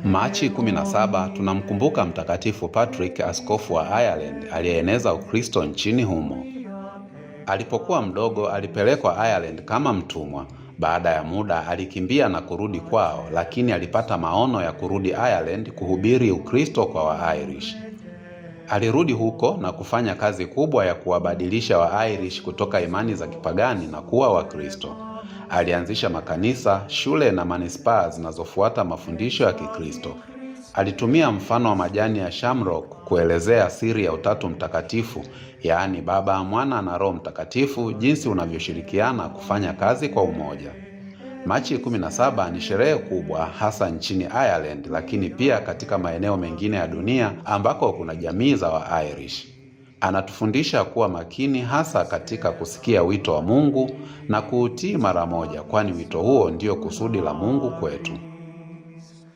Machi 17 tunamkumbuka Mtakatifu Patrick, askofu wa Ireland aliyeeneza Ukristo nchini humo. Alipokuwa mdogo alipelekwa Ireland kama mtumwa. Baada ya muda alikimbia na kurudi kwao, lakini alipata maono ya kurudi Ireland kuhubiri Ukristo kwa Wa-Irish. Alirudi huko na kufanya kazi kubwa ya kuwabadilisha Wa-Irish kutoka imani za kipagani na kuwa Wakristo. Alianzisha makanisa, shule na manispaa zinazofuata mafundisho ya Kikristo. Alitumia mfano wa majani ya shamrock kuelezea siri ya Utatu Mtakatifu, yaani Baba, Mwana na Roho Mtakatifu, jinsi unavyoshirikiana kufanya kazi kwa umoja. Machi 17 ni sherehe kubwa hasa nchini Ireland, lakini pia katika maeneo mengine ya dunia ambako kuna jamii za Wa-Irish. Anatufundisha kuwa makini hasa katika kusikia wito wa Mungu na kuutii mara moja, kwani wito huo ndio kusudi la Mungu kwetu.